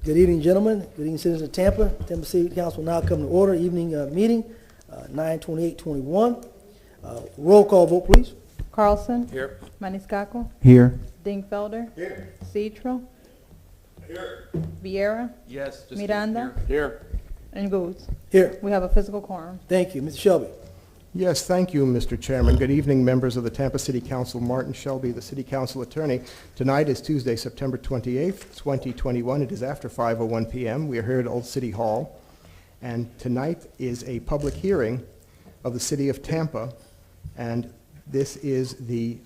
Good evening, gentlemen. Good evening, citizens of Tampa. Tampa City Council will now come to order. Evening meeting, 9/28/21. Roll call vote, please. Carlson. Here. Maniscalco. Here. Dingfelder. Here. Citro. Here. Vieira. Yes. just Miranda. Here. And Goods. Here. We have a physical quorum. Thank you. Mr. Shelby. Yes, thank you, Mr. Chairman. Good evening, members of the Tampa City Council. Martin Shelby, the City Council Attorney. Tonight is Tuesday, September 28th, 2021. It is after 5:01 p.m. We are here at Old City Hall, and tonight is a public hearing of the City of Tampa, and this is the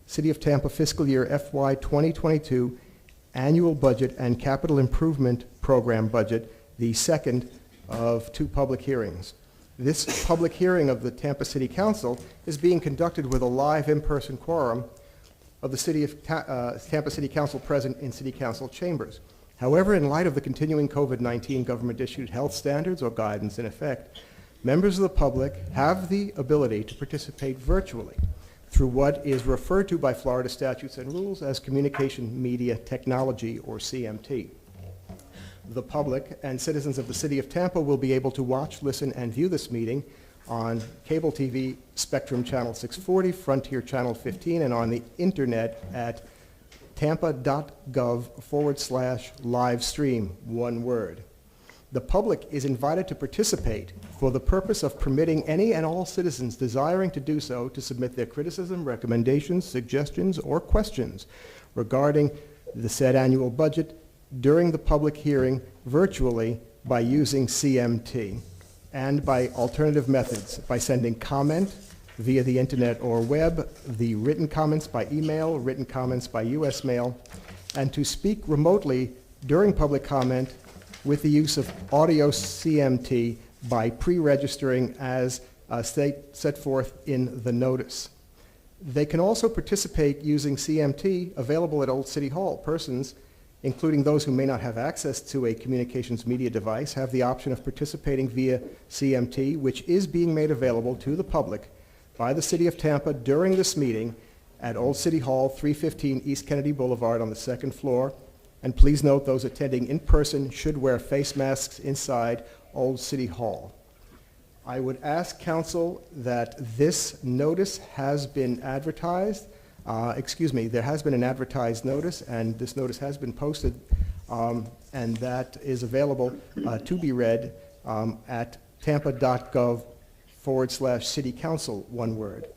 City of Tampa fiscal year FY 2022 annual budget and capital improvement program budget, the second of two public hearings. This public hearing of the Tampa City Council is being conducted with a live in-person quorum of the Tampa City Council present in City Council chambers. However, in light of the continuing COVID-19 government-issued health standards or guidance in effect, members of the public have the ability to participate virtually through what is referred to by Florida statutes and rules as Communication Media Technology, or CMT. The public and citizens of the City of Tampa will be able to watch, listen, and view this meeting on cable TV Spectrum Channel 640, Frontier Channel 15, and on the internet at tampa.gov/livestream, one word. The public is invited to participate for the purpose of permitting any and all citizens desiring to do so to submit their criticism, recommendations, suggestions, or questions regarding the said annual budget during the public hearing virtually by using CMT, and by alternative methods, by sending comment via the internet or web, the written comments by email, written comments by U.S. mail, and to speak remotely during public comment with the use of audio CMT by pre-registering as set forth in the notice. They can also participate using CMT available at Old City Hall. Persons, including those who may not have access to a communications media device, have the option of participating via CMT, which is being made available to the public by the City of Tampa during this meeting at Old City Hall, 315 East Kennedy Boulevard on the second floor. And please note, those attending in person should wear face masks inside Old City Hall. I would ask council that this notice has been advertised. There has been an advertised notice, and this notice has been posted, and that is available to be read at tampa.gov/city council, one word.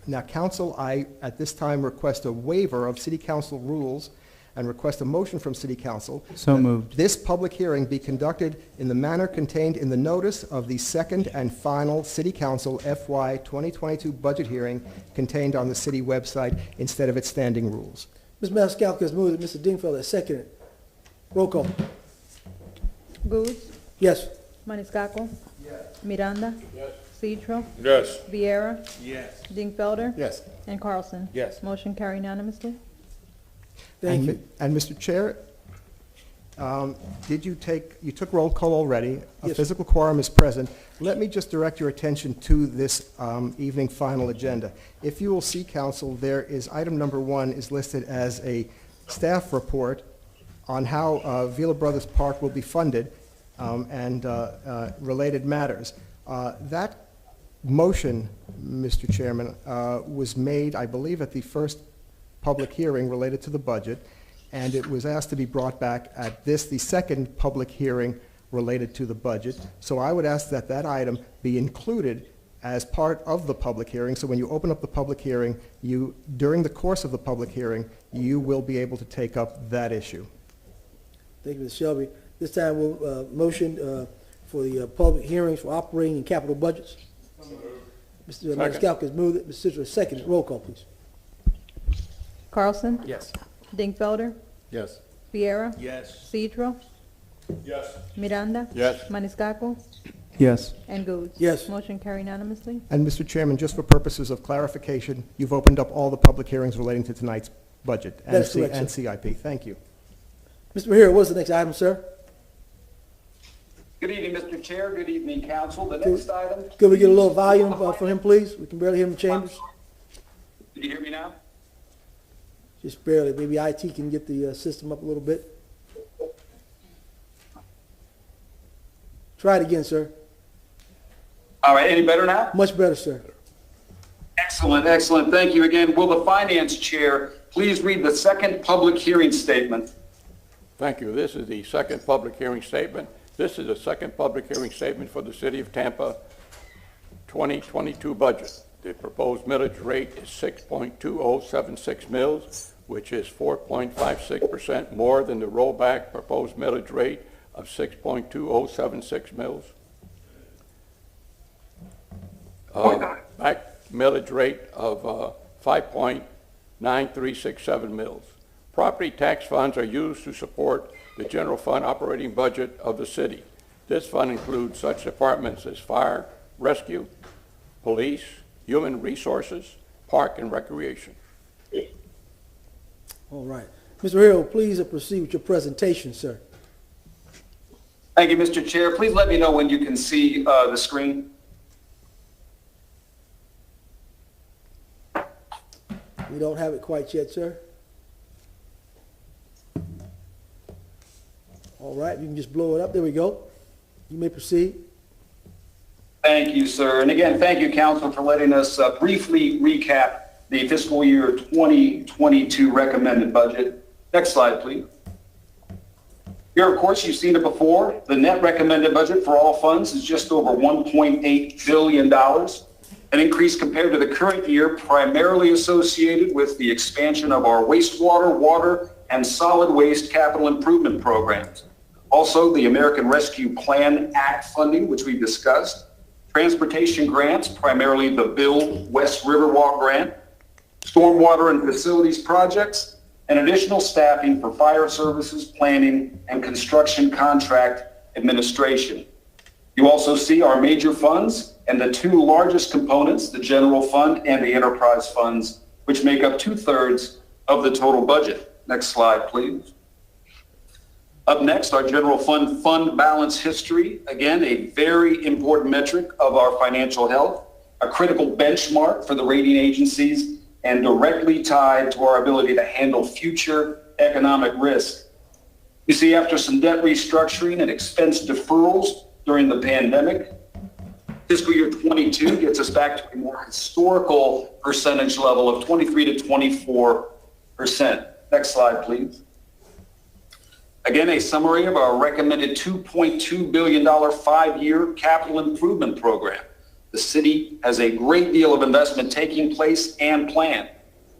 Now, council, I at this time request a waiver of city council rules and request a motion from City Council. So moved. This public hearing be conducted in the manner contained in the notice of the second and final City Council FY 2022 budget hearing contained on the city website instead of its standing rules. Ms. Maniscalco has moved it. Mr. Dingfelder has seconded. Roll call. Goods. Yes. Maniscalco. Yes. Miranda. Yes. Citro. Yes. Vieira. Yes. Dingfelder. Yes. And Carlson. Yes. Motion carried unanimously. Thank you. And Mr. Chair, you took roll call already. A Yes. physical quorum is present. Let me just direct your attention to this evening final agenda. If you will see, council, there is item number 1 is listed as a staff report on how Villa Brothers Park will be funded and related matters. That motion, Mr. Chairman, was made, I believe, at the first public hearing related to the budget, and it was asked to be brought back at the second public hearing related to the budget. So I would ask that that item be included as part of the public hearing, so when you open up the public hearing, during the course of the public hearing, you will be able to take up that issue. Thank you, Mr. Shelby. This time we'll motion for the public hearings for operating and capital budgets. Mr. Maniscalco has moved it. Mr. Citro has seconded. Roll call, please. Carlson. Yes. Dingfelder. Yes. Vieira. Yes. Citro. Yes. Miranda. Yes. Maniscalco. Yes. And Goods. Yes. Motion carried unanimously. And Mr. Chairman, just for purposes of clarification, you've opened up all the public hearings relating to tonight's budget and, That is correct, and sir. CIP. Thank you. Mr. Mahira, what's the next item, sir? Good evening, Mr. Chair. Good evening, Council. The next item. Could we get a little volume for him, please? We can barely hear him in chambers. Can you hear me now? Just barely. Maybe IT can get the system up a little bit. Try it again, sir. All right, any better now? Much better, sir. Excellent, excellent. Thank you again. Will the Finance Chair please read the second public hearing statement? Thank you. This is the second public hearing statement. This is the second public hearing statement for the City of Tampa 2022 budget. The proposed millage rate is 6.2076 mils, which is 4.56% more than the rollback proposed millage rate of 6.2076 mils. Back millage rate of 5.9367 mils. Property tax funds are used to support the general fund operating budget of the city. This fund includes such departments as fire, rescue, police, human resources, park, and recreation. All right. Mr. Hero, please proceed with your presentation, sir. Thank you, Mr. Chair. Please let me know when you can see the screen. We don't have it quite yet, sir. All right, you can just blow it up. There we go. You may proceed. Thank you, sir. And again, thank you, Council, for letting us briefly recap the fiscal year 2022 recommended budget. Next slide, please. Here, of course, you've seen it before. The net recommended budget for all funds is just over $1.8 billion, an increase compared to the current year, primarily associated with the expansion of our wastewater, water, and solid waste capital improvement programs. Also, the American Rescue Plan Act funding, which we discussed, transportation grants, primarily the Bill West Riverwalk grant, stormwater and facilities projects, and additional staffing for fire services, planning, and construction contract administration. You also see our major funds and the two largest components, the general fund and the enterprise funds, which make up 2/3 of the total budget. Next slide, please. Up next, our general fund balance history. Again, a very important metric of our financial health, a critical benchmark for the rating agencies, and directly tied to our ability to handle future economic risk. You see, after some debt restructuring and expense deferrals during the pandemic, fiscal year 22 gets us back to a more historical percentage level of 23 to 24%. Next slide, please. Again, a summary of our recommended $2.2 billion 5-year capital improvement program. The city has a great deal of investment taking place and planned.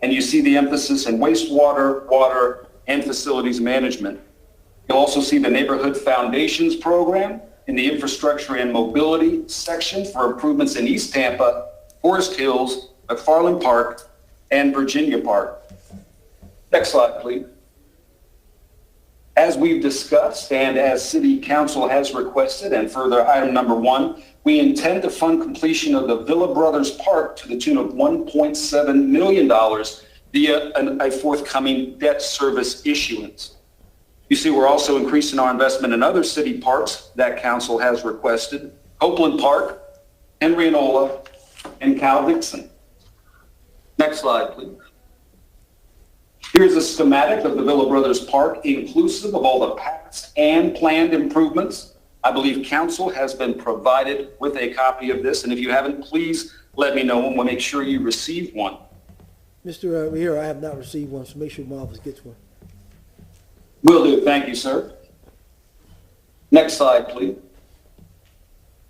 And you see the emphasis in wastewater, water, and facilities management. You'll also see the Neighborhood Foundations program in the infrastructure and mobility section for improvements in East Tampa, Forest Hills, McFarland Park, and Virginia Park. Next slide, please. As we've discussed and as City Council has requested, and further item number 1, we intend to fund completion of the Villa Brothers Park to the tune of $1.7 million via a forthcoming debt service issuance. You see, we're also increasing our investment in other city parks that Council has requested: Copeland Park, Henry and Ola, and Cal Dixon. Next slide, please. Here's a schematic of the Villa Brothers Park, inclusive of all the past and planned improvements. I believe Council has been provided with a copy of this, and if you haven't, please let me know and we'll make sure you receive one. Mr. Rivera, I have not received one, so make sure my office gets one. Will do. Thank you, sir. Next slide, please.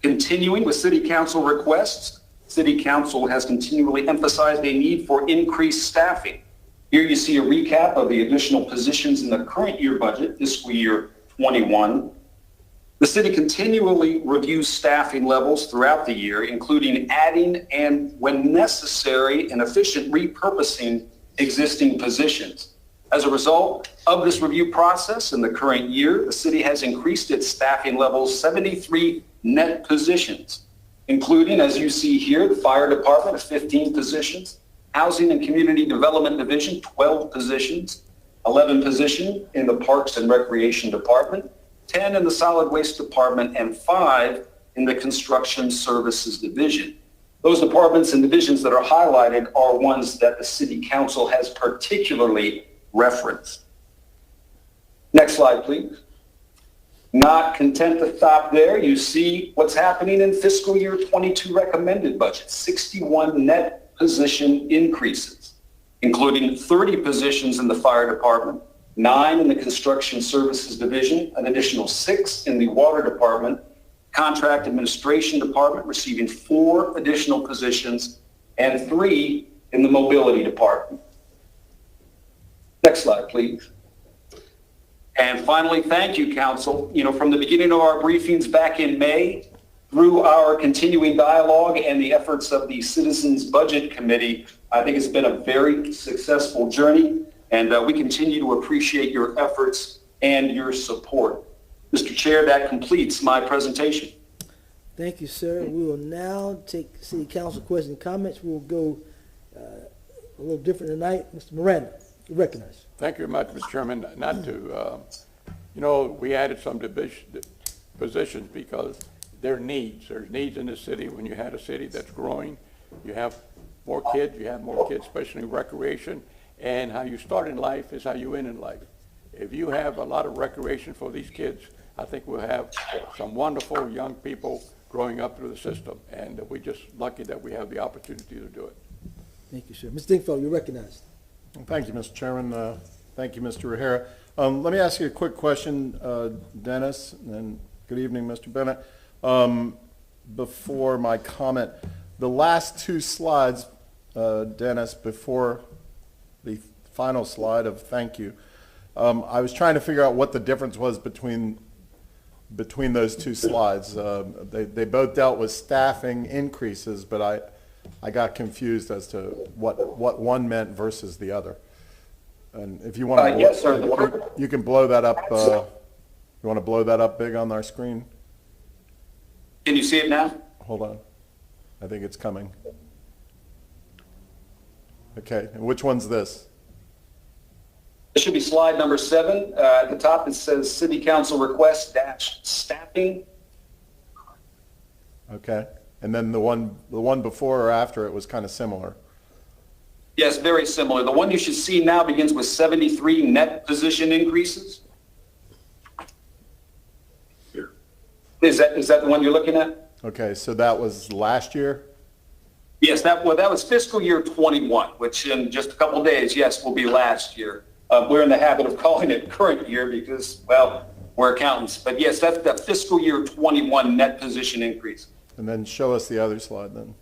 Continuing with City Council requests, City Council has continually emphasized a need for increased staffing. Here you see a recap of the additional positions in the current year budget, fiscal year 21. The city continually reviews staffing levels throughout the year, including adding and, when necessary, and efficient repurposing existing positions. As a result of this review process in the current year, the city has increased its staffing levels 73 net positions, including, as you see here, the fire department of 15 positions, Housing and Community Development Division, 12 positions, 11 positions in the Parks and Recreation Department, 10 in the Solid Waste Department, and 5 in the Construction Services Division. Those departments and divisions that are highlighted are ones that the City Council has particularly referenced. Next slide, please. Not content to stop there, you see what's happening in fiscal year 22 recommended budget, 61 net position increases, including 30 positions in the fire department, 9 in the construction services division, an additional 6 in the water department, contract administration department receiving 4 additional positions, and 3 in the mobility department. Next slide, please. And finally, thank you, Council. From the beginning of our briefings back in May, through our continuing dialogue and the efforts of the Citizens Budget Committee, I think it's been a very successful journey, and we continue to appreciate your efforts and your support. Mr. Chair, that completes my presentation. Thank you, sir. We will now take city council questions and comments. We'll go a little different tonight. Mr. Miranda, you recognize. Thank you very much, Mr. Chairman. Not to, we added some positions because there are needs. There's needs in the city. When you have a city that's growing, you have more kids, especially in recreation. And how you start in life is how you end in life. If you have a lot of recreation for these kids, I think we'll have some wonderful young people growing up through the system. And we're just lucky that we have the opportunity to do it. Thank you, sir. Mr. Dingfelder, you're recognized. Thank you, Mr. Chairman. Thank you, Mr. O'Hara. Let me ask you a quick question, Dennis, and good evening, Mr. Bennett. Before my comment, the last 2 slides, Dennis, before the final slide of thank you, I was trying to figure out what the difference was between those 2 slides. They both dealt with staffing increases, but I got confused as to what one meant versus the other. And if you want to, yes, sir. You can blow that up. You want to blow that up big on our screen? Can you see it now? Hold on. I think it's coming. Okay, and which one's this? It should be slide number 7. At the top, it says City Council request - staffing. Okay, and then the one before or after it was kind of similar. Yes, very similar. The one you should see now begins with 73 net position increases. Is that the one you're looking at? Okay, so that was last year? Yes, that was fiscal year 21, which in just a couple of days, yes, will be last year. We're in the habit of calling it current year because, well, we're accountants. But yes, that's the fiscal year 21 net position increase. And then show us the other slide then.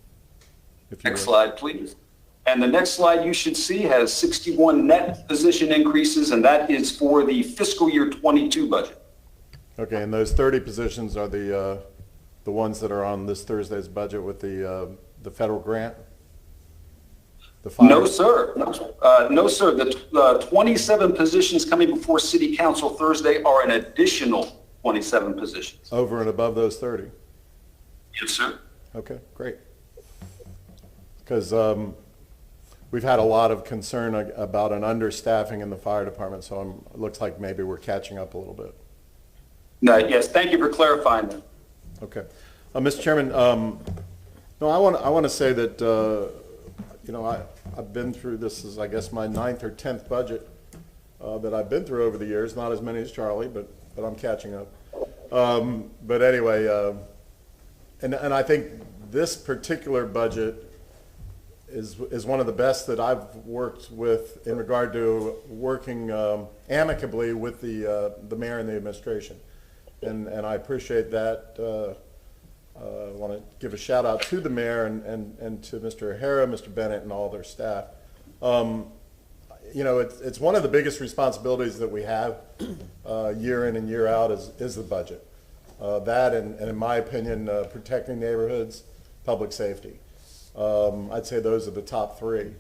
If you Next would. slide, please. And the next slide you should see has 61 net position increases, and that is for the fiscal year 22 budget. Okay, and those 30 positions are the ones that are on this Thursday's budget with the federal grant? The fire? No, sir. No, sir. The 27 positions coming before City Council Thursday are an additional 27 positions. Over and above those 30? Yes, sir. Okay, great. Because we've had a lot of concern about an understaffing in the fire department, so it looks like maybe we're catching up a little bit. Yes, thank you for clarifying that. Okay. Mr. Chairman, no, I want to say that, I've been through, this is, I guess, my 9th or 10th budget that I've been through over the years, not as many as Charlie, but I'm catching up. But anyway, and I think this particular budget is one of the best that I've worked with in regard to working amicably with the mayor and the administration. And I appreciate that. I want to give a shout out to the mayor and to Mr. O'Hara, Mr. Bennett, and all their staff. It's one of the biggest responsibilities that we have year in and year out is the budget. That and in my opinion, protecting neighborhoods, public safety. I'd say those are the top 3.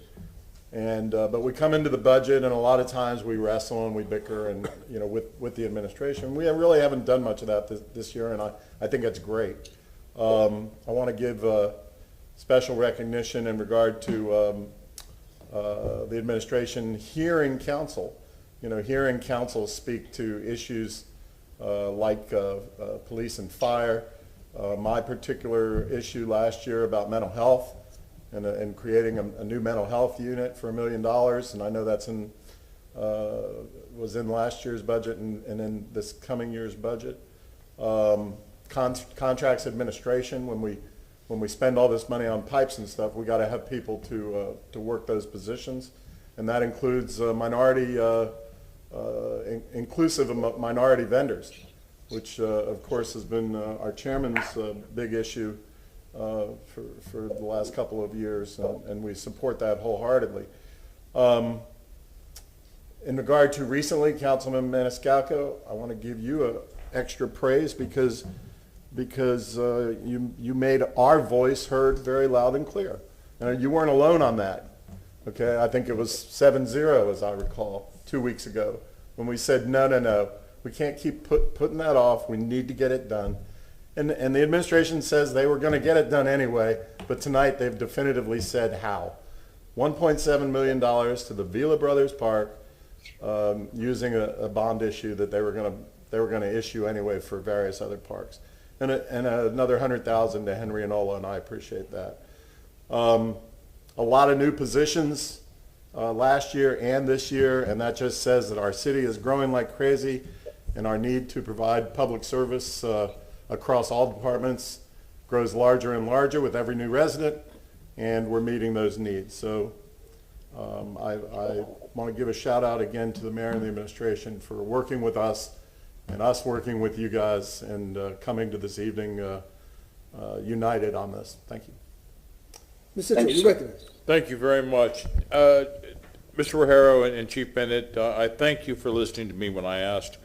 And but we come into the budget, and a lot of times we wrestle and we bicker, and with the administration. We really haven't done much of that this year, and I think that's great. I want to give special recognition in regard to the administration hearing council. Hearing council speak to issues like police and fire. My particular issue last year about mental health and creating a new mental health unit for $1 million, and I know that's was in last year's budget and in this coming year's budget. Contracts administration, when we spend all this money on pipes and stuff, we got to have people to work those positions, and that includes inclusive of minority vendors, which of course has been our chairman's big issue for the last couple of years, and we support that wholeheartedly. In regard to recently, Councilman Maniscalco, I want to give you extra praise because you made our voice heard very loud and clear. And you weren't alone on that. Okay, I think it was 7-0, as I recall, 2 weeks ago, when we said, no, we can't keep putting that off. We need to get it done. And the administration says they were going to get it done anyway, but tonight they've definitively said how. $1.7 million to the Vila Brothers Park, using a bond issue that they were going to issue anyway for various other parks, and another $100,000 to Henry and Ola, and I appreciate that. A lot of new positions last year and this year, and that just says that our city is growing like crazy, and our need to provide public service across all departments grows larger and larger with every new resident, and we're meeting those needs. So I want to give a shout out again to the mayor and the administration for working with us and us working with you guys and coming to this evening united on this. Thank you. Ms. Citro, you recognize. Thank you very much. Mr. O'Hara and Chief Bennett, I thank you for listening to me when I asked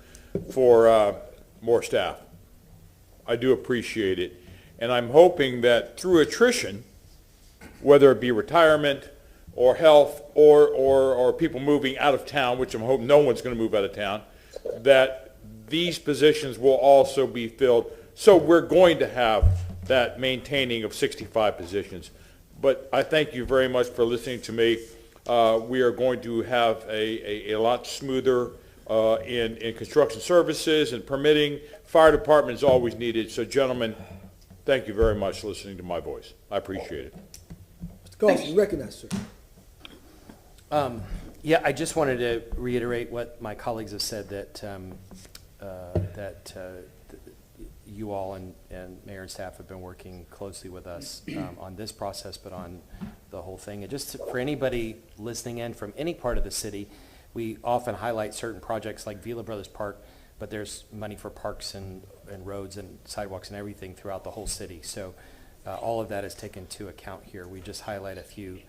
for more staff. I do appreciate it. And I'm hoping that through attrition, whether it be retirement or health or people moving out of town, which I'm hoping no one's going to move out of town, that these positions will also be filled. So we're going to have that maintaining of 65 positions. But I thank you very much for listening to me. We are going to have a lot smoother in construction services and permitting. Fire department is always needed. So gentlemen, thank you very much for listening to my voice. I appreciate it. Mr. Carlson, you recognize, sir. Yeah, I just wanted to reiterate what my colleagues have said, that you all and mayor and staff have been working closely with us on this process, but on the whole thing. And just for anybody listening in from any part of the city, we often highlight certain projects like Vila Brothers Park, but there's money for parks and roads and sidewalks and everything throughout the whole city. So all of that is taken into account here. We just highlight a few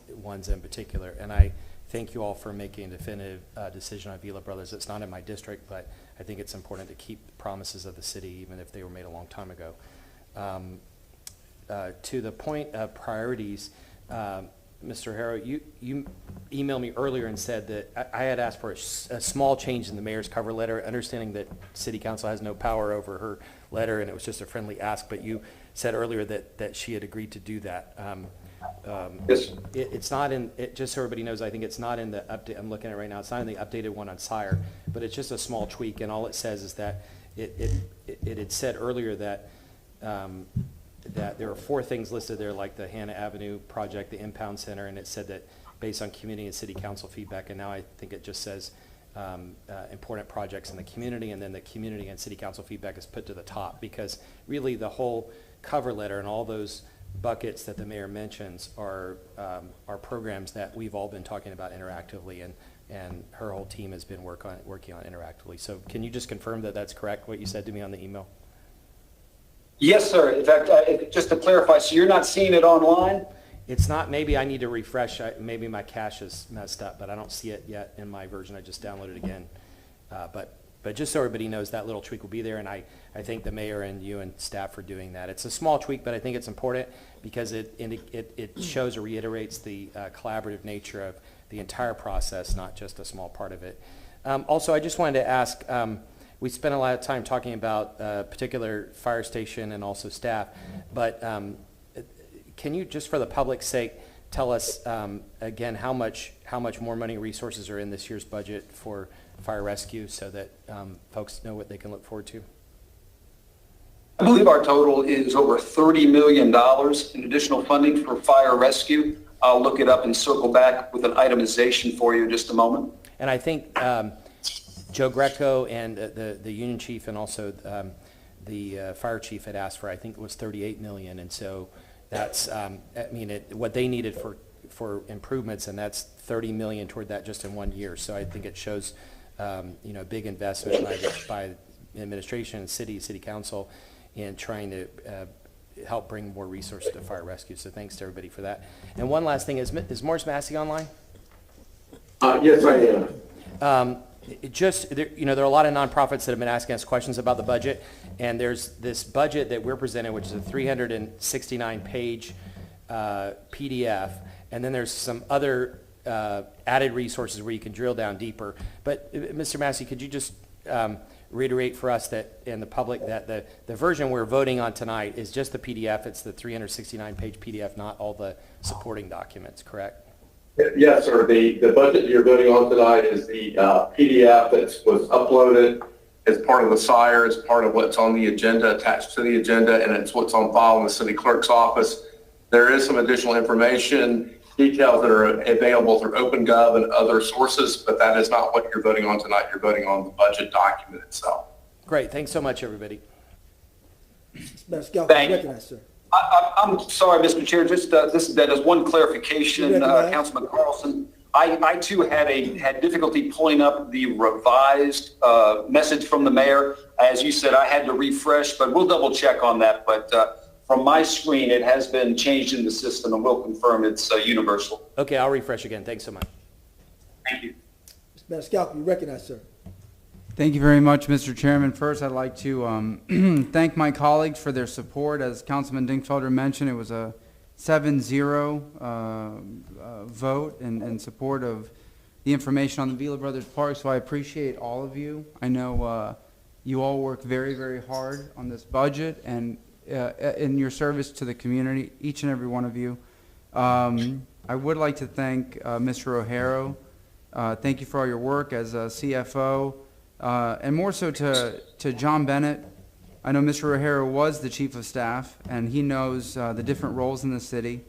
ones in particular. And I thank you all for making a definitive decision on Vila Brothers. It's not in my district, but I think it's important to keep promises of the city, even if they were made a long time ago. To the point of priorities, Mr. O'Hara, you emailed me earlier and said that I had asked for a small change in the mayor's cover letter, understanding that city council has no power over her letter and it was just a friendly ask, but you said earlier that she had agreed to do that. Yes. It's not in, just so everybody knows, I think it's not in the update, I'm looking at it right now, it's not in the updated one on SIRE, but it's just a small tweak, and all it says is that it had said earlier that that there are 4 things listed there, like the Hannah Avenue project, the impound center, and it said that based on community and city council feedback, and now I think it just says important projects in the community, and then the community and city council feedback is put to the top, because really the whole cover letter and all those buckets that the mayor mentions are programs that we've all been talking about interactively, and her whole team has been working on interactively. So can you just confirm that that's correct, what you said to me on the email? Yes, sir. In fact, just to clarify, so you're not seeing it online? It's not. Maybe I need to refresh. Maybe my cache is messed up, but I don't see it yet in my version. I just downloaded it again. But just so everybody knows, that little tweak will be there, and I thank the mayor and you and staff for doing that. It's a small tweak, but I think it's important because it shows or reiterates the collaborative nature of the entire process, not just a small part of it. Also, I just wanted to ask, we spent a lot of time talking about particular fire station and also staff, but can you, just for the public's sake, tell us again how much more money and resources are in this year's budget for fire rescue, so that folks know what they can look forward to? I believe our total is over $30 million in additional funding for fire rescue. I'll look it up and circle back with an itemization for you in just a moment. And I think Joe Greco and the union chief and also the fire chief had asked for, I think it was 38 million. And so that's, what they needed for improvements, and that's 30 million toward that just in 1 year. So I think it shows, big investment by the administration and city council in trying to help bring more resources to fire rescue. So thanks to everybody for that. And one last thing, is Morris Massey online? Yes, I am. There are a lot of nonprofits that have been asking us questions about the budget, and there's this budget that we're presenting, which is a 369-page PDF, and then there's some other added resources where you can drill down deeper. But Mr. Massey, could you just reiterate for us that and the public that the version we're voting on tonight is just the PDF? It's the 369-page PDF, not all the supporting documents, correct? Yes, sir. The budget you're voting on tonight is the PDF that was uploaded as part of the SIRE, as part of what's on the agenda, attached to the agenda, and it's what's on file in the city clerk's office. There is some additional information, details that are available through OpenGov and other sources, but that is not what you're voting on tonight. You're voting on the budget document itself. Great. Thanks so much, everybody. Mr. Scalco, Thank you you. recognize, sir. I'm sorry, Mr. Chair, just that is one clarification, You recognize? Councilman Carlson. I too had difficulty pulling up the revised message from the mayor. As you said, I had to refresh, but we'll double check on that. But from my screen, it has been changed in the system, and we'll confirm it's universal. Okay, I'll refresh again. Thanks so much. Thank you. Mr. Scalco, you recognize, sir. Thank you very much, Mr. Chairman. First, I'd like to thank my colleagues for their support. As Councilman Dinkfelder mentioned, it was a 7-0 vote in support of the information on the Vila Brothers Park, so I appreciate all of you. I know you all work very, very hard on this budget and in your service to the community, each and every one of you. I would like to thank Mr. O'Hara. Thank you for all your work as a CFO. And more so to John Bennett. I know Mr. O'Hara was the chief of staff, and he knows the different roles in the city.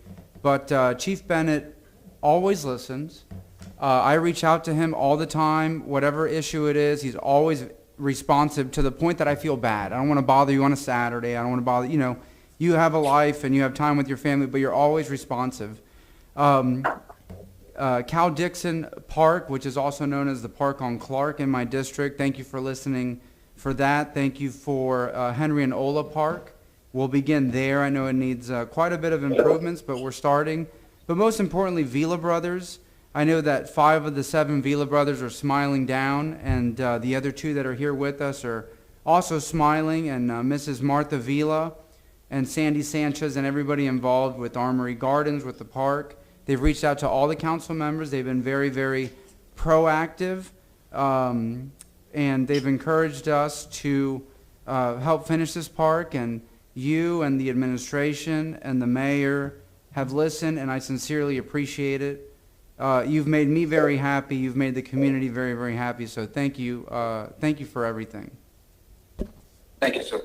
But Chief Bennett always listens. I reach out to him all the time, whatever issue it is. He's always responsive to the point that I feel bad. I don't want to bother you on a Saturday. I don't want to bother, you have a life and you have time with your family, but you're always responsive. Cal Dixon Park, which is also known as the Park on Clark in my district. Thank you for listening for that. Thank you for Henry and Ola Park. We'll begin there. I know it needs quite a bit of improvements, but we're starting. But most importantly, Vila Brothers. I know that 5 of the 7 Vila Brothers are smiling down, and the other 2 that are here with us are also smiling, and Mrs. Martha Vila and Sandy Sanchez and everybody involved with Armory Gardens, with the park. They've reached out to all the council members. They've been very, very proactive, and they've encouraged us to help finish this park, and you and the administration and the mayor have listened, and I sincerely appreciate it. You've made me very happy. You've made the community very, very happy, so thank you. Thank you for everything. Thank you, sir.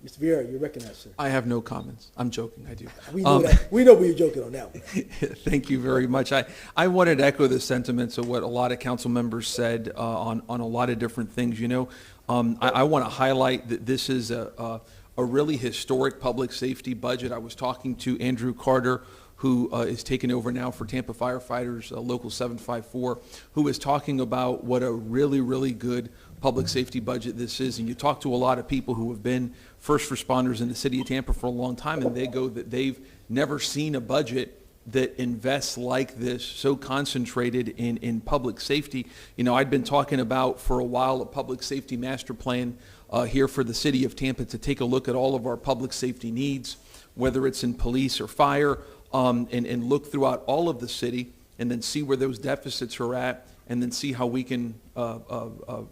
Mr. Vieira, you recognize, sir. I have no comments. I'm joking. I do. We know that. We know we were joking on that one. Thank you very much. I wanted to echo the sentiments of what a lot of council members said on a lot of different things. I want to highlight that this is a really historic public safety budget. I was talking to Andrew Carter, who is taking over now for Tampa Firefighters, Local 754, who was talking about what a really, really good public safety budget this is. And you talk to a lot of people who have been first responders in the city of Tampa for a long time, and they go that they've never seen a budget that invests like this, so concentrated in public safety. I'd been talking about for a while a public safety master plan here for the city of Tampa to take a look at all of our public safety needs, whether it's in police or fire, and look throughout all of the city and then see where those deficits are at, and then see how we can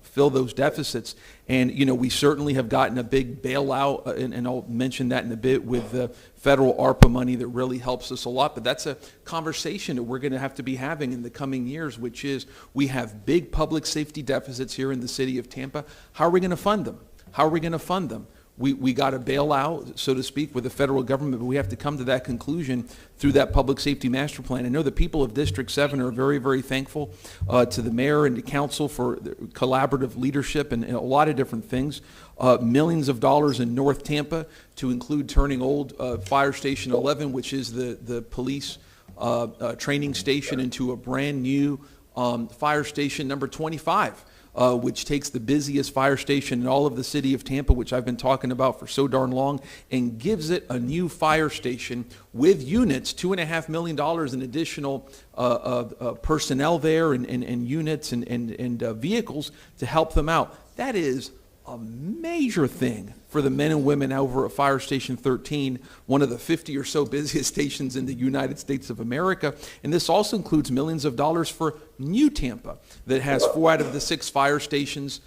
fill those deficits. And, we certainly have gotten a big bailout, and I'll mention that in a bit, with the federal ARPA money that really helps us a lot. But that's a conversation that we're going to have to be having in the coming years, which is we have big public safety deficits here in the city of Tampa. How are we going to fund them? How are we going to fund them? we got a bailout, so to speak, with the federal government, but we have to come to that conclusion through that public safety master plan. I know the people of District 7 are very, very thankful to the mayor and the council for their collaborative leadership and a lot of different things. Millions of dollars in North Tampa to include turning old Fire Station 11, which is the police training station, into a brand new Fire Station number 25. Which takes the busiest fire station in all of the city of Tampa, which I've been talking about for so darn long, and gives it a new fire station with units, $2.5 million in additional personnel there and units and vehicles to help them out. That is a major thing for the men and women over at Fire Station 13, one of the 50 or so busiest stations in the United States of America. And this also includes millions of dollars for New Tampa, that has 4 out of the 6 fire stations,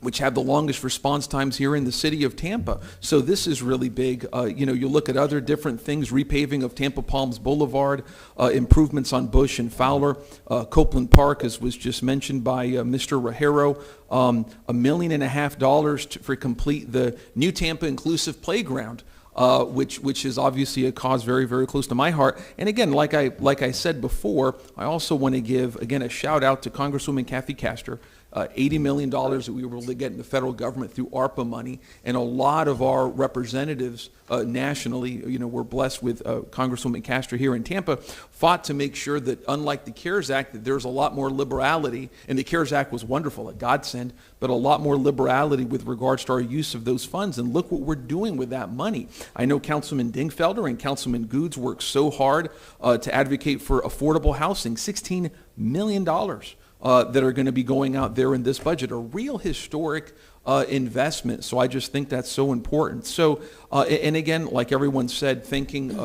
which have the longest response times here in the city of Tampa. So this is really big. You look at other different things, repaving of Tampa Palms Boulevard, improvements on Bush and Fowler, Copeland Park, as was just mentioned by Mr. Rajero, $1.5 million for complete the New Tampa Inclusive Playground. Which is obviously a cause very, very close to my heart. And again, like I said before, I also want to give, again, a shout out to Congresswoman Kathy Castor, $80 million that we were able to get in the federal government through ARPA money, and a lot of our representatives nationally, we're blessed with Congresswoman Castor here in Tampa, fought to make sure that, unlike the CARES Act, that there's a lot more liberality, and the CARES Act was wonderful, a godsend, but a lot more liberality with regards to our use of those funds, and look what we're doing with that money. I know Councilman Dingfelder and Councilman Goods worked so hard to advocate for affordable housing, $16 million. That are going to be going out there in this budget, a real historic investment. So I just think that's so important. So, and again, like everyone said, thanking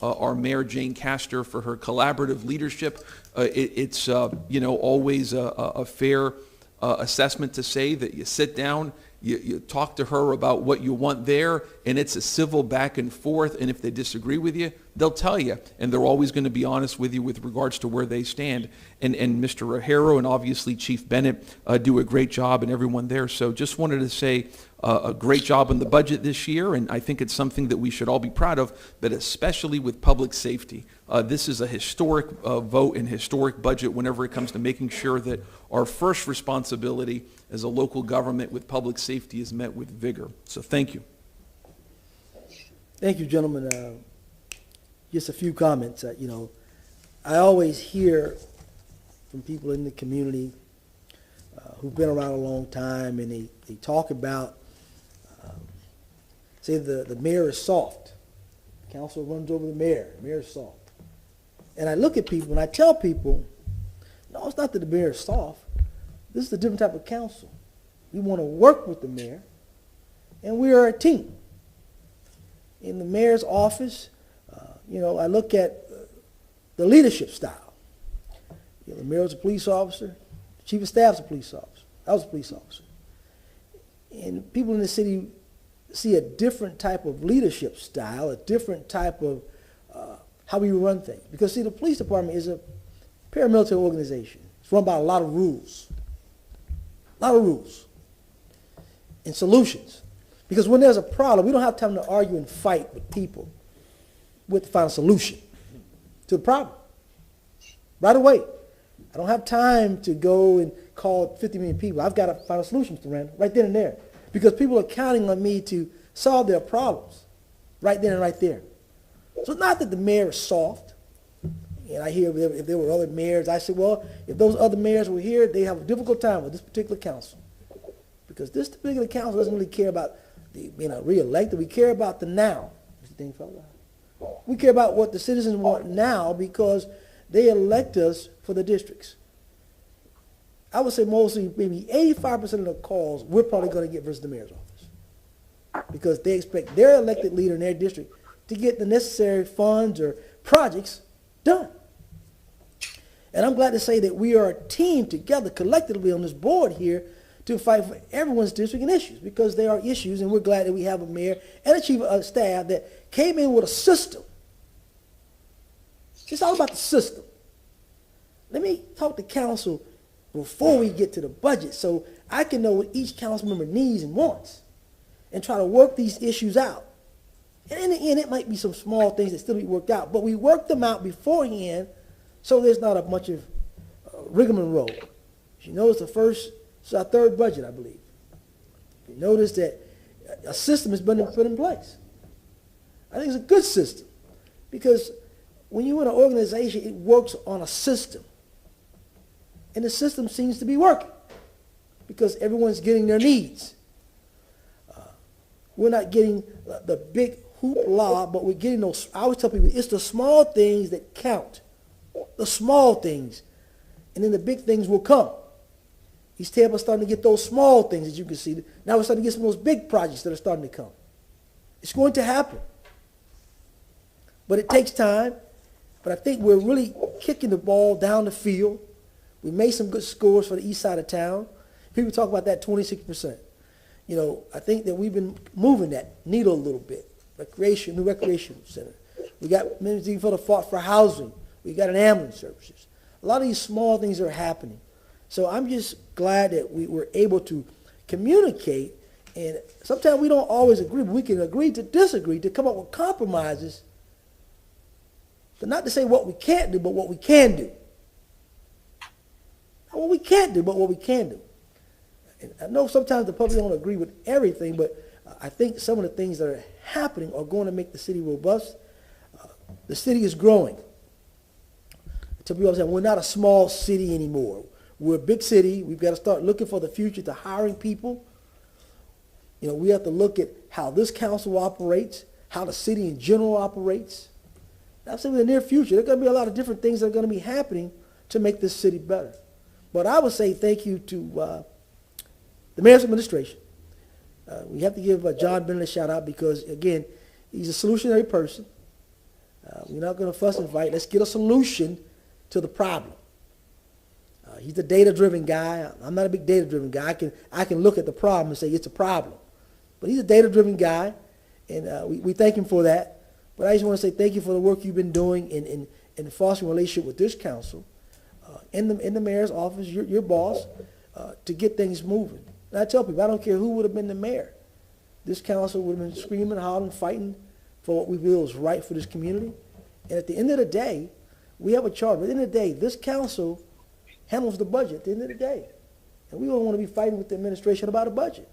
our Mayor Jane Castor for her collaborative leadership. It's always a fair assessment to say that you sit down, you talk to her about what you want there, and it's a civil back and forth, and if they disagree with you, they'll tell you, and they're always going to be honest with you with regards to where they stand. And Mr. Rajero and obviously Chief Bennett do a great job, and everyone there. So just wanted to say a great job on the budget this year, and I think it's something that we should all be proud of, but especially with public safety. This is a historic vote and historic budget whenever it comes to making sure that our first responsibility as a local government with public safety is met with vigor. So thank you. Thank you, gentlemen. Just a few comments. I always hear from people in the community who've been around a long time, and they talk about, say the mayor is soft. Council runs over the mayor is soft. And I look at people and I tell people, no, it's not that the mayor is soft. This is a different type of council. We want to work with the mayor, and we are a team. In the mayor's office, I look at the leadership style. The mayor's a police officer, the chief of staff's a police officer. I was a police officer. And people in the city see a different type of leadership style, a different type of how we run things. Because, see, the police department is a paramilitary organization. It's run by a lot of rules. A lot of rules. And solutions. Because when there's a problem, we don't have time to argue and fight with people. We have to find a solution to the problem. Right away. I don't have time to go and call 50 million people. I've got to find a solution, Mr. Randall, right then and there. Because people are counting on me to solve their problems right then and right there. So it's not that the mayor is soft. And I hear if there were other mayors, I say, well, if those other mayors were here, they have a difficult time with this particular council. Because this particular council doesn't really care about being re-elected. We care about the now, Mr. Dingfelder. We care about what the citizens want now because they elect us for the districts. I would say mostly, maybe 85% of the calls we're probably going to get versus the mayor's office. Because they expect their elected leader in their district to get the necessary funds or projects done. And I'm glad to say that we are a team together collectively on this board here to fight for everyone's district and issues, because there are issues, and we're glad that we have a mayor and a chief of staff that came in with a system. It's all about the system. Let me talk to council before we get to the budget so I can know what each council member needs and wants. and try to work these issues out. And in the end, it might be some small things that still be worked out, but we work them out beforehand so there's not a bunch of rigmarole. If you notice it's our third budget, I believe. You notice that a system has been put in place. I think it's a good system because when you're in an organization, it works on a system. And the system seems to be working because everyone's getting their needs. We're not getting the big hoopla, but we're getting those. I always tell people it's the small things that count. The small things. And then the big things will come. East Tampa's starting to get those small things, as you can see. Now we're starting to get some of those big projects that are starting to come. It's going to happen. But it takes time. But I think we're really kicking the ball down the field. We made some good scores for the east side of town. People talk about that 26%. You know, I think that we've been moving that needle a little bit. New recreation center. We got ministry for the fought for housing. We got an ambulance services. A lot of these small things are happening. So I'm just glad that we were able to communicate. And sometimes we don't always agree, but we can agree to disagree, to come up with compromises. But not to say what we can't do, but what we can do. Not what we can't do, but what we can do. And I know sometimes the public don't agree with everything, but I think some of the things that are happening are going to make the city robust. The city is growing. I tell people all the time, we're not a small city anymore. We're a big city. We've got to start looking for the future to hiring people. You know, we have to look at how this council operates, how the city in general operates. That's in the near future. There are going to be a lot of different things that are going to be happening to make this city better. But I would say thank you to the mayor's administration. We have to give John Bennett a shout out because, again, he's a solutionary person. We're not going to fuss and fight. Let's get a solution to the problem. He's a data-driven guy. I'm not a big data-driven guy. I can look at the problem and say it's a problem. But he's a data-driven guy, and we thank him for that. But I just want to say thank you for the work you've been doing in fostering a relationship with this council, in the mayor's office, your boss, to get things moving. And I tell people, I don't care who would have been the mayor. This council would have been screaming, hollering, fighting for what we feel is right for this community. And at the end of the day, we have a charter. At the end of the day, this council handles the budget at the end of the day. And we don't want to be fighting with the administration about a budget.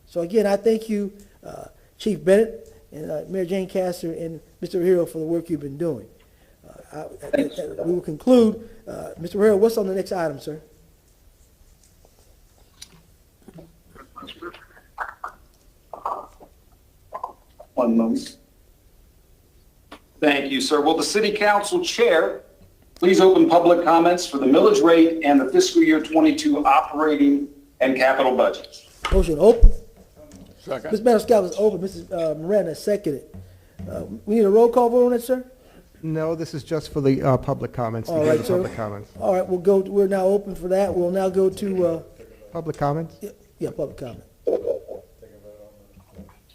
So again, I thank you, Chief Bennett and Mayor Jane Castor and Mr. Hero for the work you've been doing. We will conclude. Mr. Hero, what's on the next item, sir? One moment. Thank you, sir. Will the city council chair please open public comments for the millage rate and the fiscal year 22 operating and capital budgets? Motion open. Second. Ms. Maniscalco was open. Mrs. Miranda seconded. We need a roll call vote on that, sir? No, this is just for the public comments. All right, sir. Public comments. All right, we're now open for that. We'll now go to, Public comments? yeah, public comment.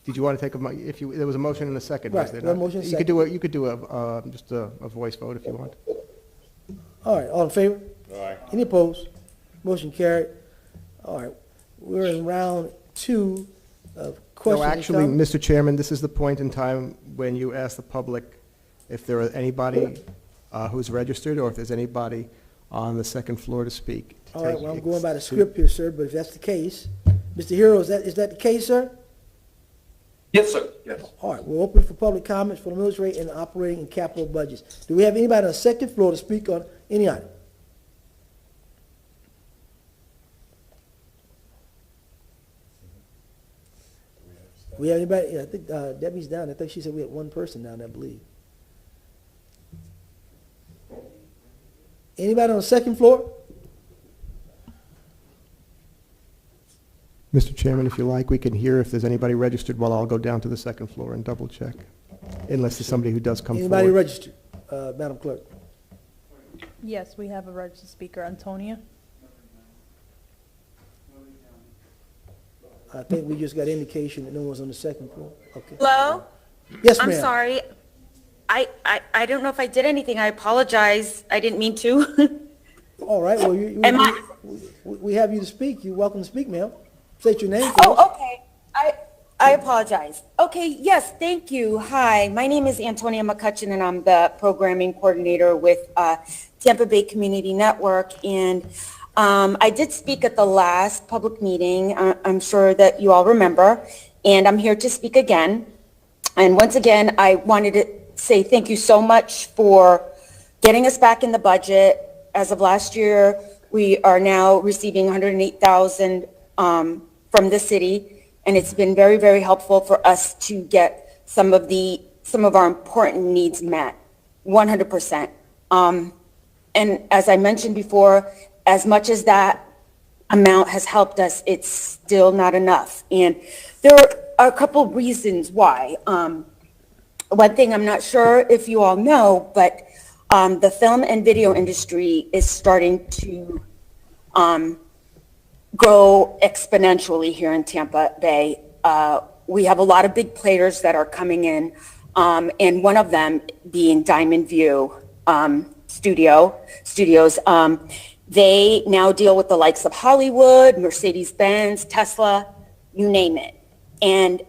Did you want to take there was a motion and a second, was Right, there one not? motion, You second. could do just a voice vote if you want. All right, all in favor? Aye. Any opposed? Motion carried. All right, we're in round 2 of questions. No, and actually, comments. Mr. Chairman, this is the point in time when you ask the public if there are anybody who's registered or if there's anybody on the second floor to speak. All right, well, I'm going by the script here, sir, but if that's the case, Mr. Hero, is that the case, sir? Yes, sir. Yes. All right, we're open for public comments for the millage rate and operating and capital budgets. Do we have anybody on the second floor to speak on any item? We have anybody? Yeah, I think Debbie's down. I think she said we had one person down, I believe. Anybody on the second floor? Mr. Chairman, if you like, we can hear if there's anybody registered while I'll go down to the second floor and double check, unless there's somebody who does come forward. Anybody registered, Madam Clerk? Yes, we have a registered speaker, Antonia. I think we just got indication that no one's on the second floor. Okay. Hello? Yes, ma'am. I'm sorry. I don't know if I did anything. I apologize. I didn't mean to. All right, well, we have you to speak. You're welcome to speak, ma'am. State your name, please. Oh, okay. I apologize. Okay, yes, thank you. Hi, my name is Antonia McCutcheon, and I'm the programming coordinator with Tampa Bay Community Network. And I did speak at the last public meeting. I'm sure that you all remember. And I'm here to speak again. And once again, I wanted to say thank you so much for getting us back in the budget. As of last year, we are now receiving $108,000 from the city. And it's been very, very helpful for us to get some of our important needs met, 100%. And as I mentioned before, as much as that amount has helped us, it's still not enough. And there are a couple of reasons why. One thing I'm not sure if you all know, but the film and video industry is starting to grow exponentially here in Tampa Bay. We have a lot of big players that are coming in, and one of them being Diamond View Studios. They now deal with the likes of Hollywood, Mercedes-Benz, Tesla, you name it. And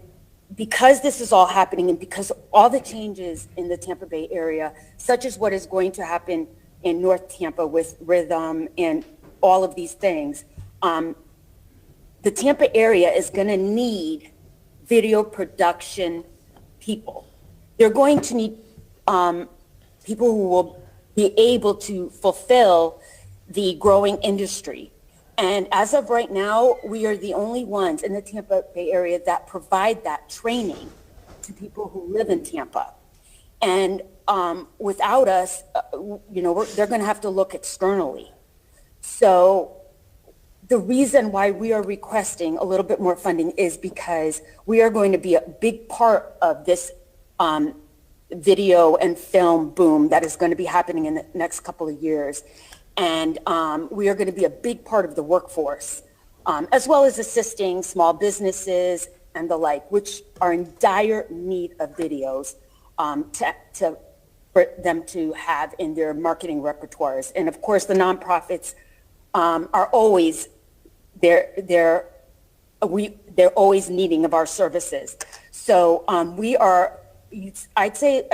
because this is all happening, and because all the changes in the Tampa Bay area, such as what is going to happen in North Tampa with Rhythm and all of these things, the Tampa area is going to need video production people. They're going to need people who will be able to fulfill the growing industry. And as of right now, we are the only ones in the Tampa Bay area that provide that training to people who live in Tampa. And without us, they're going to have to look externally. So the reason why we are requesting a little bit more funding is because we are going to be a big part of this video and film boom that is going to be happening in the next couple of years. And we are going to be a big part of the workforce, as well as assisting small businesses and the like, which are in dire need of videos for them to have in their marketing repertoires. And of course, the nonprofits are always they're always needing of our services. So we are, I'd say,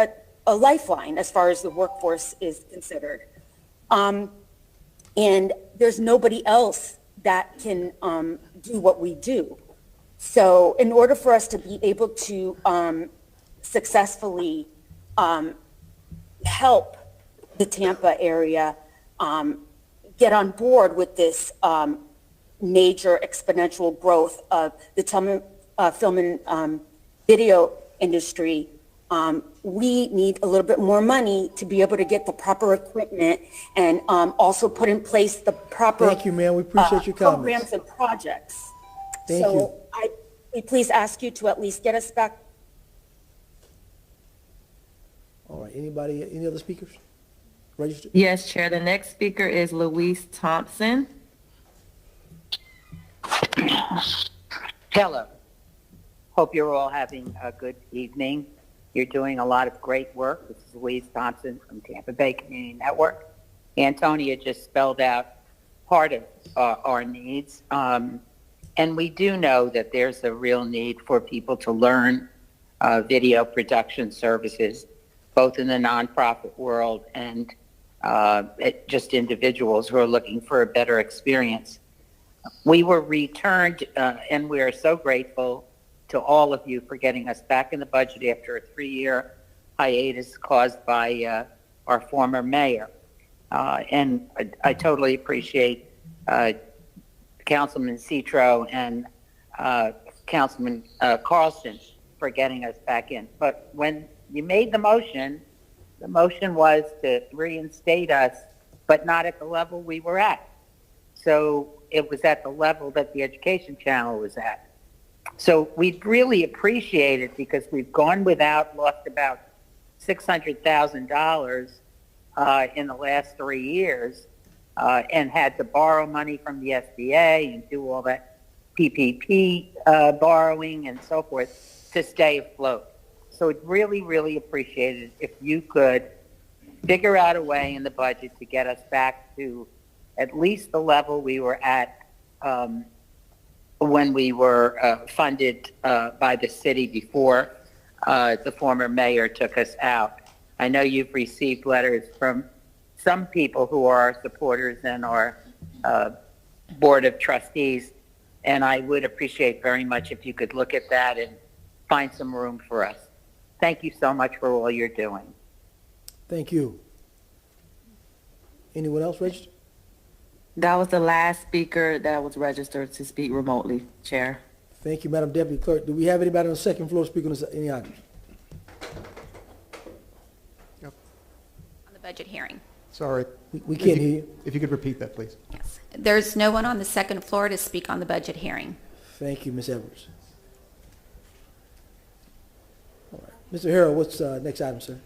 a lifeline as far as the workforce is considered. And there's nobody else that can do what we do. So in order for us to be able to successfully help the Tampa area get on board with this major exponential growth of the film and video industry, we need a little bit more money to be able to get the proper equipment and also put in place the proper Thank you, ma'am. We appreciate your comments. programs and projects. Thank so you. we please ask you to at least get us back. All right, any other speakers? Registered? Yes, Chair. The next speaker is Louise Thompson. Hello. Hope you're all having a good evening. You're doing a lot of great work. This is Louise Thompson from Tampa Bay Community Network. Antonia just spelled out part of our needs. And we do know that there's a real need for people to learn video production services, both in the nonprofit world and just individuals who are looking for a better experience. We were returned, and we are so grateful to all of you for getting us back in the budget after a 3-year hiatus caused by our former mayor. And I totally appreciate Councilman Citro and Councilman Carlson for getting us back in. But when you made the motion was to reinstate us, but not at the level we were at. So it was at the level that the Education Channel was at. So we'd really appreciate it because we've gone without, lost about $600,000 in the last 3 years, and had to borrow money from the SBA and do all that PPP borrowing and so forth to stay afloat. So we'd really, really appreciate it if you could figure out a way in the budget to get us back to at least the level we were at when we were funded by the city before the former mayor took us out. I know you've received letters from some people who are our supporters and our board of trustees, and I would appreciate very much if you could look at that and find some room for us. Thank you so much for all you're doing. Thank you. Anyone else registered? That was the last speaker that was registered to speak remotely, Chair. Thank you, Madam Deputy Clerk. Do we have anybody on the second floor speaking on any items? On the budget hearing. Sorry. We can't hear you. If you could repeat that, please. Yes. There's no one on the second floor to speak on the budget hearing. Thank you, Ms. Edwards. All right. Mr. Harrell, what's next item, sir?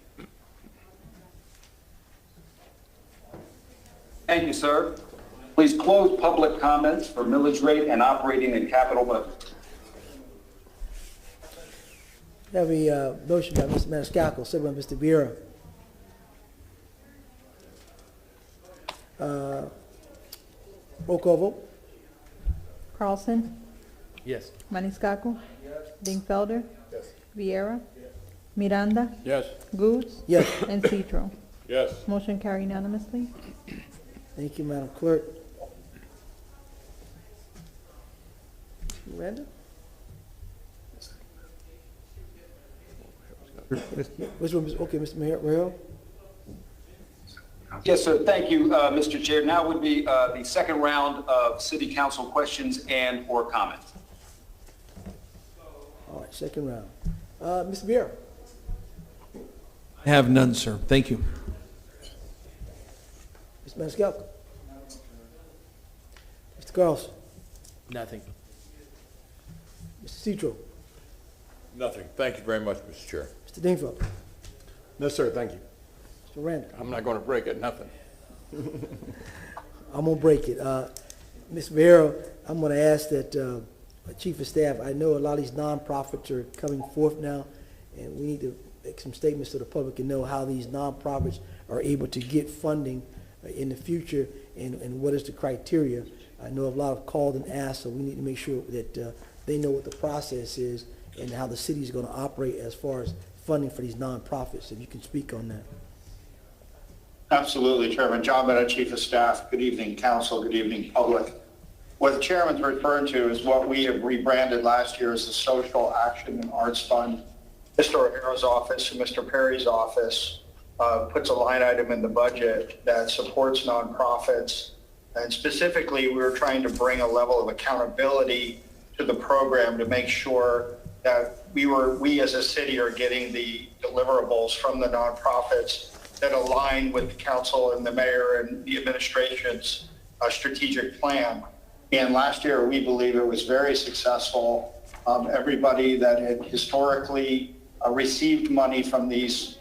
Thank you, sir. Please close public comments for millage rate and operating and capital budget. We have a motion by Mr. Maniscalco, second by Mr. Vieira. Roll call vote. Carlson, Yes. Maniscalco, Dingfelder, Yes. Vieira, Miranda, Yes. Goose, Yes. and Citro. Yes. Motion carried unanimously. Thank you, Madam Clerk. Miranda? Which one? Okay, Mr. Harrell? Yes, sir. Thank you, Mr. Chair. Now would be the second round of city council questions and or comments. All right, second round. Mr. Vieira? I have none, sir. Thank you. Mr. Maniscalco? Mr. Carlson? Nothing. Mr. Citro? Nothing. Thank you very much, Mr. Chair. Mr. Dingfelder? No, sir, thank you. Mr. Randall? I'm not going to break it, nothing. I'm gonna break it. Ms. Vieira, I'm gonna ask that, Chief of Staff, I know a lot of these nonprofits are coming forth now, and we need to make some statements so the public can know how these nonprofits are able to get funding in the future and what is the criteria. I know a lot have called and asked, so we need to make sure that they know what the process is and how the city is gonna operate as far as funding for these nonprofits. If you can speak on that. Absolutely, Chairman. John Bennett, Chief of Staff. Good evening, Council. Good evening, public. What the Chairman's referring to is what we have rebranded last year as the Social Action and Arts Fund. Mr. O'Hara's office and Mr. Perry's office puts a line item in the budget that supports nonprofits. And specifically, we were trying to bring a level of accountability to the program to make sure that we as a city are getting the deliverables from the nonprofits that align with the council and the mayor and the administration's strategic plan. And last year, we believe it was very successful. Everybody that had historically received money from this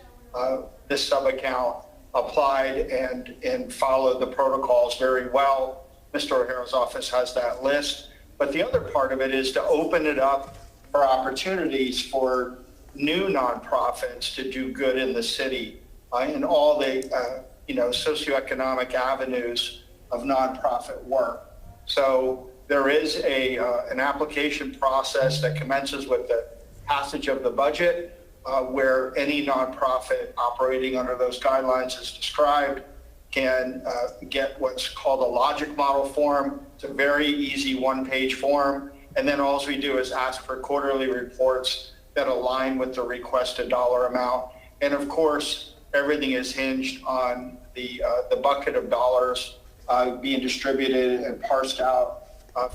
sub-account applied and followed the protocols very well. Mr. O'Hara's office has that list. But the other part of it is to open it up for opportunities for new nonprofits to do good in the city. In all the socioeconomic avenues of nonprofit work. So there is an application process that commences with the passage of the budget, where any nonprofit operating under those guidelines as described can get what's called a logic model form. It's a very easy one-page form, and then all we do is ask for quarterly reports that align with the requested dollar amount. And of course, everything is hinged on the bucket of dollars being distributed and parsed out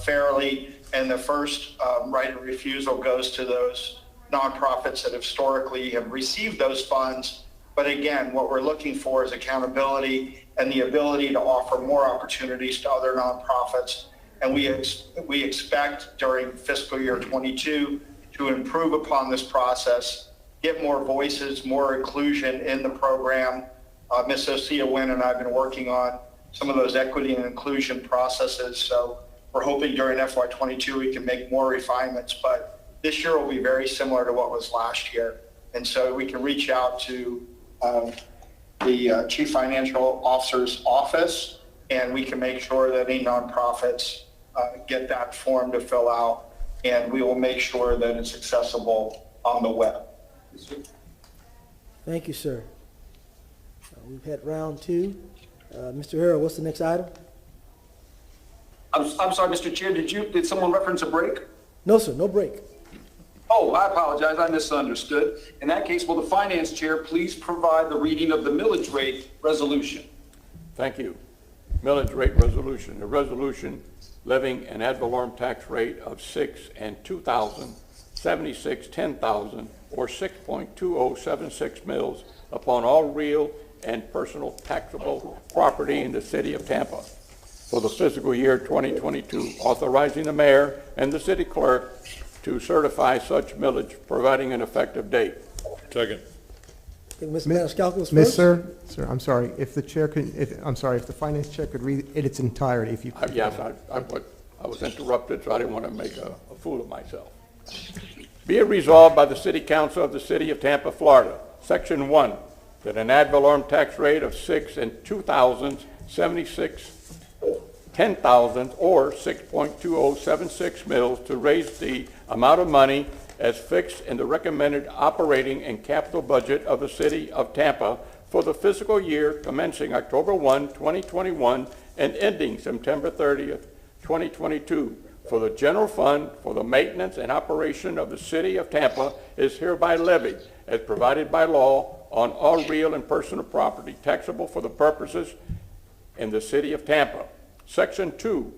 fairly. And the first right of refusal goes to those nonprofits that historically have received those funds. But again, what we're looking for is accountability and the ability to offer more opportunities to other nonprofits. And we expect during fiscal year 22 to improve upon this process, get more voices, more inclusion in the program. Ms. Osea Wynn and I have been working on some of those equity and inclusion processes. So we're hoping during FY22 we can make more refinements, but this year will be very similar to what was last year. And so we can reach out to the Chief Financial Officer's office, and we can make sure that any nonprofits get that form to fill out, and we will make sure that it's accessible on the web. Thank you, sir. We've had round two. Mr. Harrell, what's the next item? I'm sorry, Mr. Chair, did someone reference a break? No, sir, no break. Oh, I apologize, I misunderstood. In that case, will the finance chair please provide the reading of the millage rate resolution? Thank you. Millage rate resolution. A resolution levying an ad valorem tax rate of 6 and 2,000, 76 10,000, or 6.2076 mils upon all real and personal taxable property in the city of Tampa for the fiscal year 2022, authorizing the mayor and the city clerk to certify such millage, providing an effective date. Second. Mr. Maniscalco is Miss, first. sir, I'm sorry, if the chair could, if the finance chair could read it its entirety, if you could. Yes, I was interrupted, so I didn't want to make a fool of myself. Be it resolved by the City Council of the City of Tampa, Florida, Section 1, that an ad valorem tax rate of 6 and 2,000, 76 10,000, or 6.2076 mils to raise the amount of money as fixed in the recommended operating and capital budget of the City of Tampa for the fiscal year commencing October 1, 2021, and ending September 30th, 2022, for the general fund for the maintenance and operation of the City of Tampa is hereby levied as provided by law on all real and personal property taxable for the purposes in the City of Tampa. Section 2,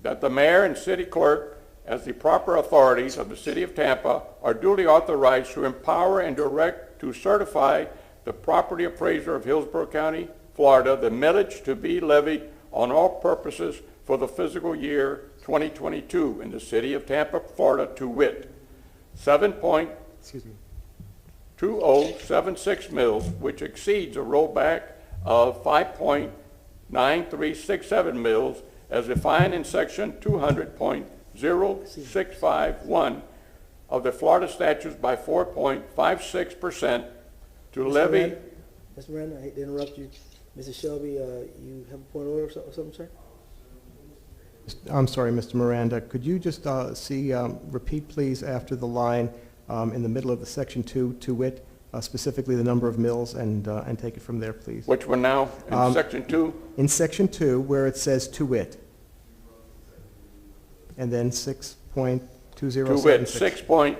that the mayor and city clerk, as the proper authorities of the City of Tampa, are duly authorized to empower and direct to certify the property appraiser of Hillsborough County, Florida, the millage to be levied on all purposes for the fiscal year 2022 in the City of Tampa, Florida, to wit, 7.2076 mils, which exceeds a rollback of 5.9367 mils as defined in Section 200.0651 of the Florida statutes by 4.56% to levy. Mr. Miranda, I hate to interrupt you. Mrs. Shelby, you have a point of order or something, sir? I'm sorry, Mr. Miranda, could you just repeat, please, after the line in the middle of the Section 2, to wit, specifically the number of mills, and take it from there, please. Which one now? In Section 2? In Section 2, where it says to wit. And then 6.2076.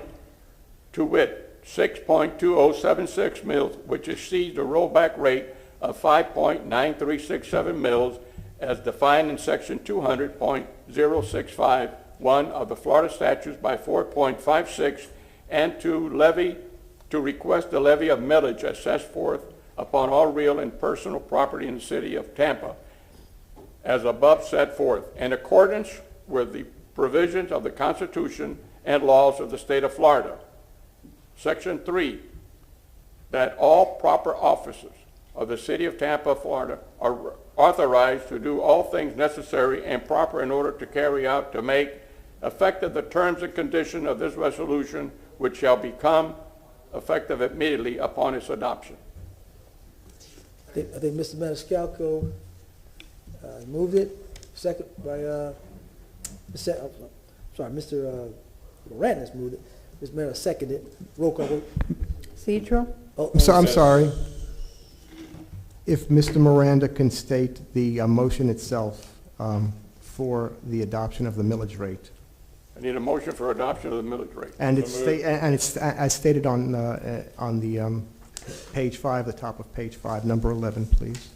To wit, 6.2076 mils, which exceeds the rollback rate of 5.9367 mils as defined in Section 200.0651 of the Florida statutes by 4.56, and to request the levy of millage as set forth upon all real and personal property in the City of Tampa, as above set forth, in accordance with the provisions of the Constitution and laws of the State of Florida. Section 3, that all proper officers of the City of Tampa, Florida, are authorized to do all things necessary and proper in order to carry out, to make effective the terms and conditions of this resolution, which shall become effective immediately upon its adoption. I think Mr. Maniscalco moved it. Second by Mr. Miranda has moved it. Ms. Miranda seconded it. Roll call vote. Cedro? I'm sorry. If Mr. Miranda can state the motion itself for the adoption of the millage rate. I need a motion for adoption of the millage rate. And it's as stated on the page 5, the top of page 5, number 11, please.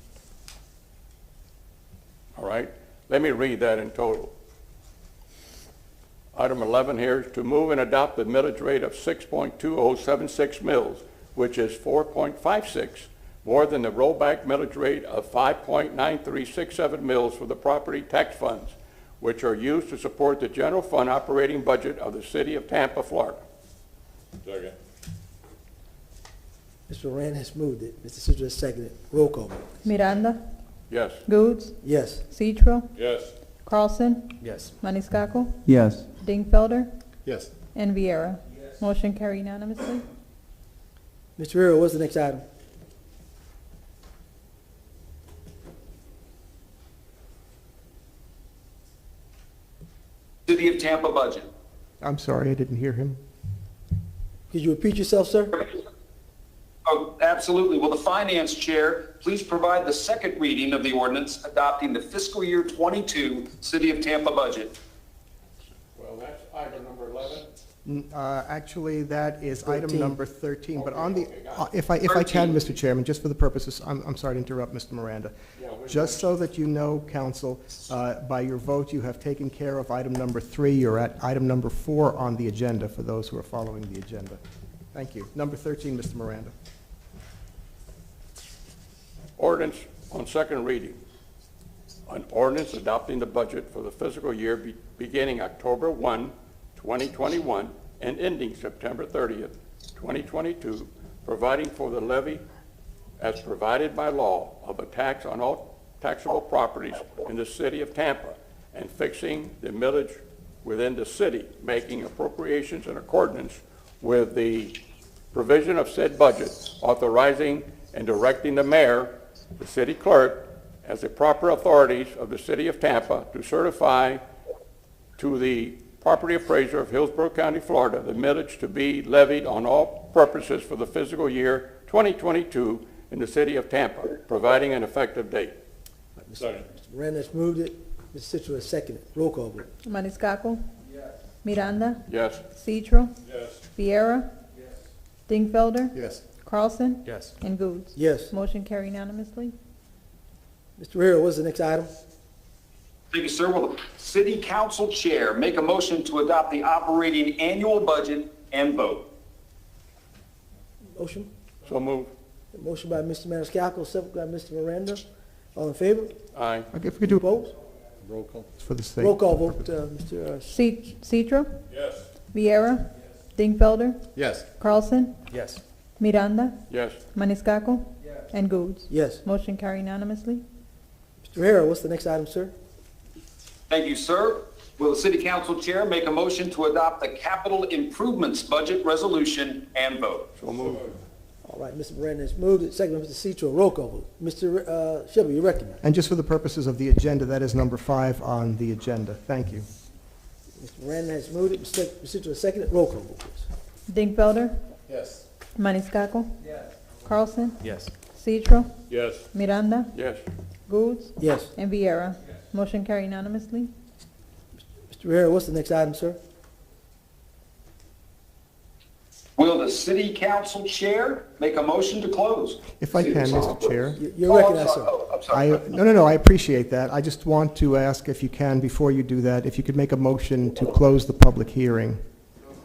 All right. Let me read that in total. Item 11 here is to move and adopt the millage rate of 6.2076 mils, which is 4.56 more than the rollback millage rate of 5.9367 mils for the property tax funds, which are used to support the general fund operating budget of the City of Tampa, Florida. Second. Mr. Miranda has moved it. Mr. Cedro has seconded it. Roll call vote. Miranda? Yes. Goods? Yes. Cedro? Yes. Carlson? Yes. Maniscalco? Yes. Dingfelder? Yes. And Vieira? Motion carried unanimously. Mr. Harrell, what's the next item? City of Tampa budget. I'm sorry, I didn't hear him. Could you repeat yourself, sir? Oh, absolutely. Will the Finance Chair please provide the second reading of the ordinance adopting the fiscal year 22 City of Tampa budget? Well, that's item number 11. Actually, that is item 13. number 13, but on the, Okay, got if I can, Mr. Chairman, just for the purposes, I'm sorry to interrupt, Mr. Miranda. Just so that you know, council, by your vote, you have taken care of item number 3. You're at item number 4 on the agenda for those who are following the agenda. Thank you. Number 13, Mr. Miranda. Ordinance on second reading. An ordinance adopting the budget for the fiscal year beginning October 1, 2021, and ending September 30th, 2022, providing for the levy as provided by law of a tax on all taxable properties in the city of Tampa, and fixing the millage within the city, making appropriations in accordance with the provision of said budget, authorizing and directing the mayor, the city clerk, as the proper authorities of the city of Tampa to certify to the property appraiser of Hillsborough County, Florida, the millage to be levied on all purposes for the fiscal year 2022 in the city of Tampa, providing an effective date. Second. Mr. Miranda has moved it. Mr. Citro has seconded. Roll call vote. Maniscalco? Yes. Miranda? Yes. Citro? Yes. Viera? Yes. Dingfelder? Yes. Carlson? Yes. And Goods. Yes. Motion carried unanimously. Mr. Herrera, what's the next item? Thank you, sir. Will the City Council Chair make a motion to adopt the operating annual budget and vote? Motion? So moved. Motion by Mr. Maniscalco, second by Mr. Miranda. All in favor? Aye. Okay, if we could do Opposed? Roll call. for the sake. Roll call vote, Mr. Citro? Yes. Viera? Dingfelder? Yes. Carlson? Yes. Miranda? Yes. Maniscalco? And Goods. Yes. Motion carried unanimously. Mr. Herrera, what's the next item, sir? Thank you, sir. Will the City Council Chair make a motion to adopt the capital improvements budget resolution and vote? So moved. All right, Mr. Miranda has moved it, second by Mr. Citro. Roll call vote. Mr. Shelby, you recognized. And just for the purposes of the agenda, that is number 5 on the agenda. Thank you. Mr. Miranda has moved it. Mr. Citro has seconded. Roll call vote, please. Dingfelder? Yes. Maniscalco? Yes. Carlson? Yes. Citro? Yes. Miranda? Yes. Goods? Yes. And Viera. Motion carried unanimously. Mr. Herrera, what's the next item, sir? Will the City Council Chair make a motion to close? If I can, Mr. Chair. You're recognized, sir. I'm sorry. No, I appreciate that. I just want to ask if you can, before you do that, if you could make a motion to close the public hearing.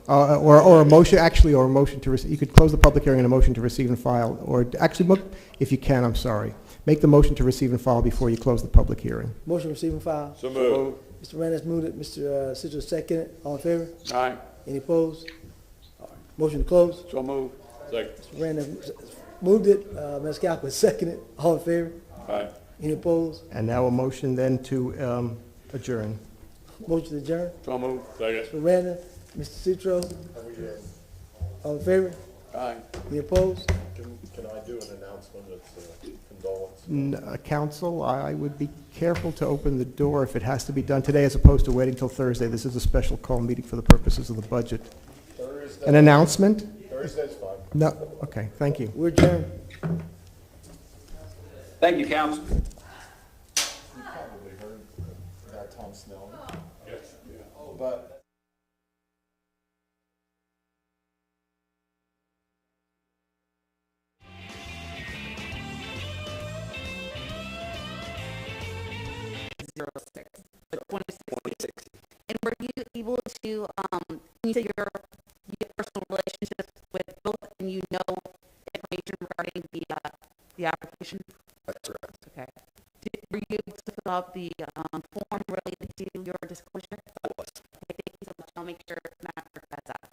Or a motion, actually, or a motion to receive, you could close the public hearing and a motion to receive and file, or actually, if you can, I'm sorry. Make the motion to receive and file before you close the public hearing. Motion received and filed. So moved. Mr. Miranda has moved it. Mr. Citro seconded. All in favor? Aye. Any opposed? All right. Motion to close. So moved. Second. Mr. Miranda has moved it. Maniscalco has seconded. All in favor? Aye. Any opposed? And now a motion then to adjourn. Motion to adjourn. So moved. Second. Mr. Miranda, Mr. Citro. All in favor? Aye. Any opposed? Can I do an announcement of condolence? Council, I would be careful to open the door if it has to be done today as opposed to waiting till Thursday. This is a special call meeting for the purposes of the budget. Thursday. An announcement? Thursday's fine. No, okay, thank you. We're adjourned. Thank you, Council. You probably heard about Tom Snell. Yes. But And were you able to, you said your personal relationships with both, and you know information regarding the application? That's right. Okay. Were you able to fill out the form related to your disclosure? I was. Okay, thank you so much. I'll make sure Matt has that.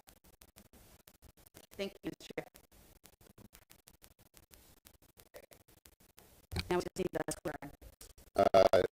Thank you, Mr. Chair. Now we just need the square.